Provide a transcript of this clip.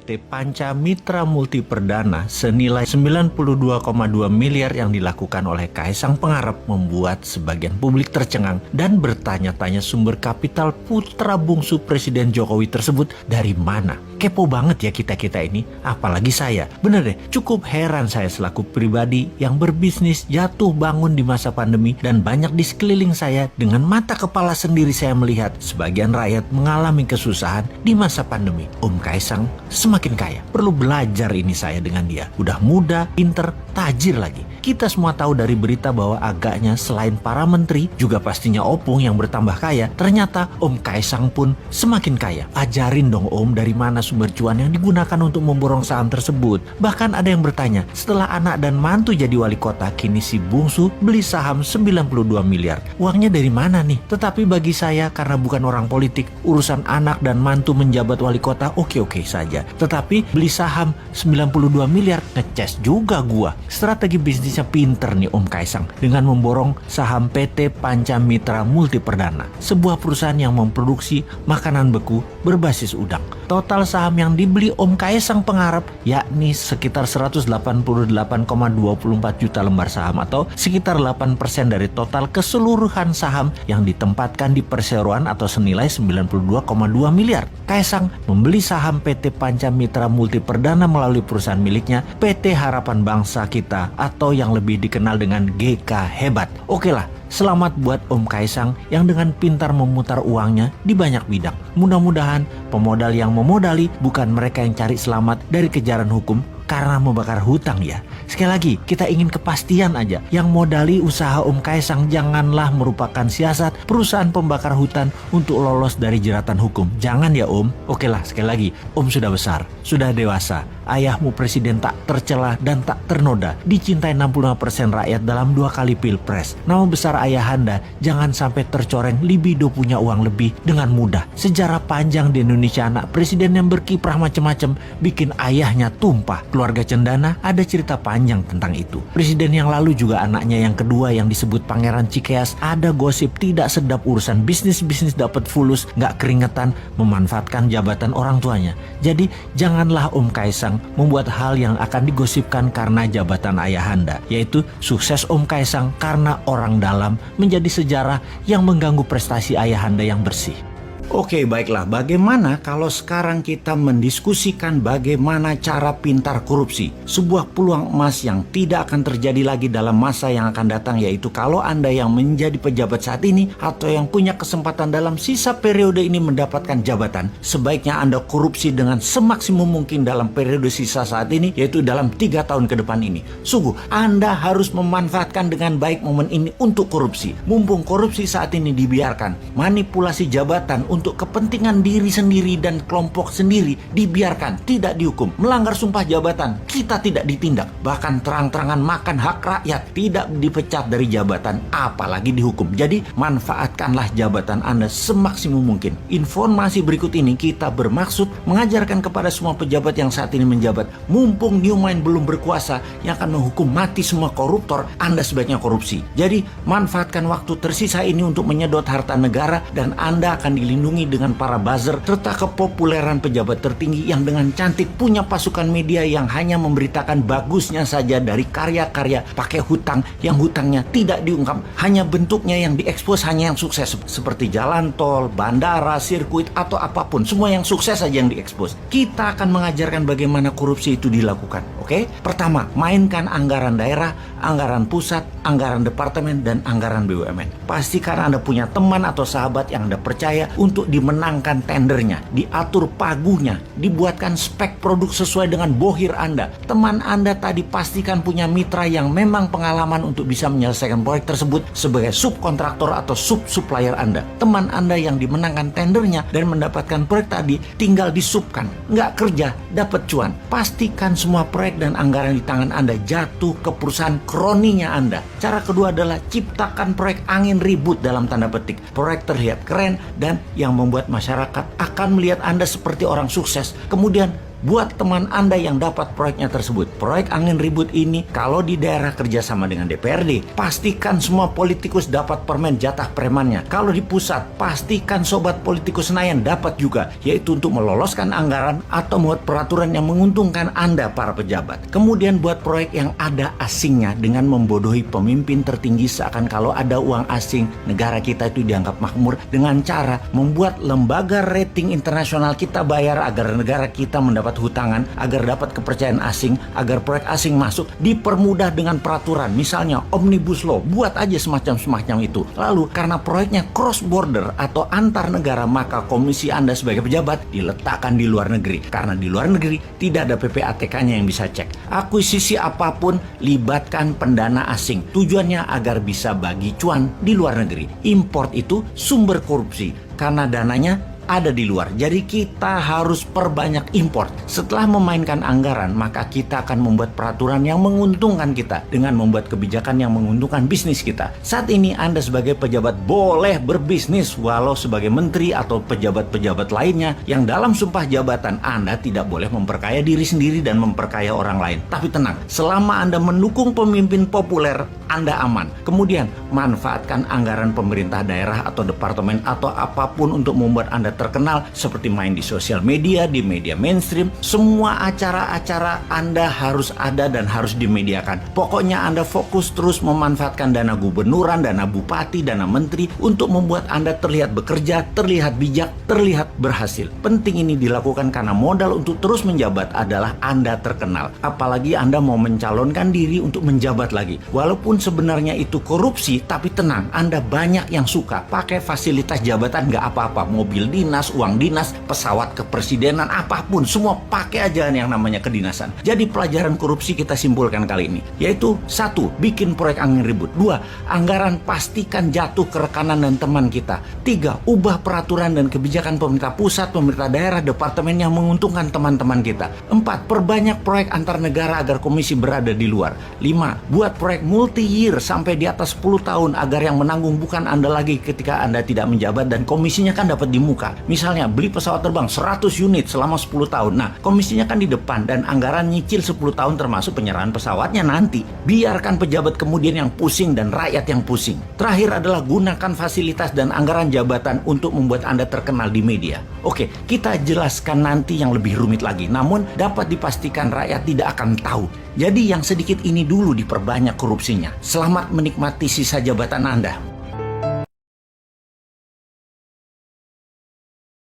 PT Panca Mitra Multi Perdana senilai 92,2 miliar yang dilakukan oleh Kaisang Pangarep membuat sebagian publik tercengang dan bertanya-tanya sumber kapital putra bungsu Presiden Jokowi tersebut dari mana. Kepo banget ya kita-kita ini, apalagi saya. Bener deh, cukup heran saya selaku pribadi yang berbisnis jatuh bangun di masa pandemi dan banyak di sekeliling saya dengan mata kepala sendiri saya melihat sebagian rakyat mengalami kesusahan di masa pandemi. Om Kaisang semakin kaya. Perlu belajar ini saya dengan dia. Udah muda, pinter, tajir lagi. Kita semua tahu dari berita bahwa agaknya selain para menteri, juga pastinya Opung yang bertambah kaya. Ternyata Om Kaisang pun semakin kaya. Ajarin dong Om dari mana sumber cuan yang digunakan untuk memborong saham tersebut. Bahkan ada yang bertanya, setelah anak dan mantu jadi wali kota, kini si bungsu beli saham 92 miliar. Uangnya dari mana nih? Tetapi bagi saya, karena bukan orang politik, urusan anak dan mantu menjabat wali kota oke-oke saja. Tetapi beli saham 92 miliar, ngeces juga gua. Strategi bisnisnya pinter nih Om Kaisang dengan memborong saham PT Panca Mitra Multi Perdana, sebuah perusahaan yang memproduksi makanan beku berbasis udang. Total saham yang dibeli Om Kaisang Pangarep yakni sekitar 188,24 juta lembar saham atau sekitar 8% dari total keseluruhan saham yang ditempatkan di perseroan atau senilai 92,2 miliar. Kaisang membeli saham PT Panca Mitra Multi Perdana melalui perusahaan miliknya PT Harapan Bangsa Kita atau yang lebih dikenal dengan GK Hebat. Oke lah, selamat buat Om Kaisang yang dengan pintar memutar uangnya di banyak bidang. Mudah-mudahan pemodal yang memodali bukan mereka yang cari selamat dari kejaran hukum karena membakar hutang ya. Sekali lagi, kita ingin kepastian aja. Yang modali usaha Om Kaisang janganlah merupakan siasat perusahaan pembakar hutan untuk lolos dari jeratan hukum. Jangan ya Om. Oke lah, sekali lagi, Om sudah besar, sudah dewasa. Ayahmu presiden tak tercela dan tak ternoda. Dicintai 65% rakyat dalam 2 kali pilpres. Nama besar ayahanda jangan sampai tercoreng libido punya uang lebih dengan mudah. Sejarah panjang di Indonesia anak presiden yang berkiprah macam-macam bikin ayahnya tumpah. Keluarga Cendana ada cerita panjang tentang itu. Presiden yang lalu juga anaknya yang kedua yang disebut Pangeran Cikeas ada gosip tidak sedap urusan bisnis dapat fulus, gak keringetan, memanfaatkan jabatan orang tuanya. Jadi janganlah Om Kaisang membuat hal yang akan digosipkan karena jabatan ayahanda, yaitu sukses Om Kaisang karena orang dalam menjadi sejarah yang mengganggu prestasi ayahanda yang bersih. Oke, baiklah. Bagaimana kalau sekarang kita mendiskusikan bagaimana cara pintar korupsi? Sebuah peluang emas yang tidak akan terjadi lagi dalam masa yang akan datang, yaitu kalau Anda yang menjadi pejabat saat ini atau yang punya kesempatan dalam sisa periode ini mendapatkan jabatan, sebaiknya Anda korupsi dengan semaksimum mungkin dalam periode sisa saat ini, yaitu dalam 3 tahun ke depan ini. Sungguh, Anda harus memanfaatkan dengan baik momen ini untuk korupsi. Mumpung korupsi saat ini dibiarkan, manipulasi jabatan untuk kepentingan diri sendiri dan kelompok sendiri dibiarkan, tidak dihukum. Melanggar sumpah jabatan, kita tidak ditindak. Bahkan terang-terangan makan hak rakyat, tidak dipecat dari jabatan, apalagi dihukum. Jadi manfaatkanlah jabatan Anda semaksimum mungkin. Informasi berikut ini kita bermaksud mengajarkan kepada semua pejabat yang saat ini menjabat, mumpung Newmind belum berkuasa yang akan menghukum mati semua koruptor, Anda sebaiknya korupsi. Jadi manfaatkan waktu tersisa ini untuk menyedot harta negara dan Anda akan dilindungi dengan para buzzer serta kepopuleran pejabat tertinggi yang dengan cantik punya pasukan media yang hanya memberitakan bagusnya saja dari karya-karya pakai hutang yang hutangnya tidak diungkap, hanya bentuknya yang diekspos, hanya yang sukses seperti jalan tol, bandara, sirkuit atau apapun, semua yang sukses saja yang diekspos. Kita akan mengajarkan bagaimana korupsi itu dilakukan. Oke? Pertama, mainkan anggaran daerah, anggaran pusat, anggaran departemen dan anggaran BUMN. Pastikan Anda punya teman atau sahabat yang Anda percaya untuk dimenangkan tendernya, diatur pagunya, dibuatkan spek produk sesuai dengan bohir Anda. Teman Anda tadi pastikan punya mitra yang memang pengalaman untuk bisa menyelesaikan proyek tersebut sebagai subkontraktor atau sub-supplier Anda. Teman Anda yang dimenangkan tendernya dan mendapatkan proyek tadi tinggal disubkan, nggak kerja, dapat cuan. Pastikan semua proyek dan anggaran di tangan Anda jatuh ke perusahaan kroninya Anda. Cara kedua adalah ciptakan proyek angin ribut dalam tanda petik. Proyek terlihat keren dan yang membuat masyarakat akan melihat Anda seperti orang sukses. Kemudian buat teman Anda yang dapat proyeknya tersebut. Proyek angin ribut ini kalau di daerah kerjasama dengan DPRD, pastikan semua politikus dapat permen jatah premannya. Kalau di pusat, pastikan sobat politikus Senayan dapat juga, yaitu untuk meloloskan anggaran atau membuat peraturan yang menguntungkan Anda para pejabat. Kemudian buat proyek yang ada asingnya dengan membodohi pemimpin tertinggi seakan kalau ada uang asing, negara kita itu dianggap makmur dengan cara membuat lembaga rating internasional kita bayar agar negara kita mendapat hutangan, agar dapat kepercayaan asing, agar proyek asing masuk, dipermudah dengan peraturan. Misalnya Omnibus Law, buat aja semacam itu. Lalu karena proyeknya cross border atau antar negara, maka komisi Anda sebagai pejabat diletakkan di luar negeri. Karena di luar negeri tidak ada PPATK-nya yang bisa cek. Akuisisi apapun libatkan pendana asing. Tujuannya agar bisa bagi cuan di luar negeri. Import itu sumber korupsi karena dananya ada di luar. Jadi kita harus perbanyak import. Setelah memainkan anggaran, maka kita akan membuat peraturan yang menguntungkan kita dengan membuat kebijakan yang menguntungkan bisnis kita. Saat ini Anda sebagai pejabat boleh berbisnis, walau sebagai menteri atau pejabat-pejabat lainnya yang dalam sumpah jabatan Anda tidak boleh memperkaya diri sendiri dan memperkaya orang lain. Tapi tenang, selama Anda mendukung pemimpin populer, Anda aman. Kemudian manfaatkan anggaran pemerintah daerah atau departemen atau apapun untuk membuat Anda terkenal, seperti main di sosial media, di media mainstream. Semua acara-acara Anda harus ada dan harus dimediakan. Pokoknya Anda fokus terus memanfaatkan dana gubernuran, dana bupati, dana menteri untuk membuat Anda terlihat bekerja, terlihat bijak, terlihat berhasil. Penting ini dilakukan karena modal untuk terus menjabat adalah Anda terkenal. Apalagi Anda mau mencalonkan diri untuk menjabat lagi. Walaupun sebenarnya itu korupsi, tapi tenang, Anda banyak yang suka pakai fasilitas jabatan, nggak apa-apa, mobil dinas, uang dinas, pesawat kepresidenan, apapun, semua pakai aja yang namanya kedinasan. Jadi pelajaran korupsi kita simpulkan kali ini, yaitu 1. Bikin proyek angin ribut. 2. Anggaran pastikan jatuh ke rekanan dan teman kita. 3. Ubah peraturan dan kebijakan pemerintah pusat, pemerintah daerah, departemen yang menguntungkan teman-teman kita. 4. Perbanyak proyek antar negara agar komisi berada di luar. 5. Buat proyek multi-year sampai di atas 10 tahun agar yang menanggung bukan Anda lagi ketika Anda tidak menjabat dan komisinya kan dapat di muka. Misalnya beli pesawat terbang 100 unit selama 10 tahun. Nah, komisinya kan di depan dan anggaran nyicil 10 tahun termasuk penyerahan pesawatnya nanti. Biarkan pejabat kemudian yang pusing dan rakyat yang pusing. Terakhir adalah gunakan fasilitas dan anggaran jabatan untuk membuat Anda terkenal di media. Oke, kita jelaskan nanti yang lebih rumit lagi. Namun dapat dipastikan rakyat tidak akan tahu. Jadi yang sedikit ini dulu diperbanyak korupsinya. Selamat menikmati sisa jabatan Anda.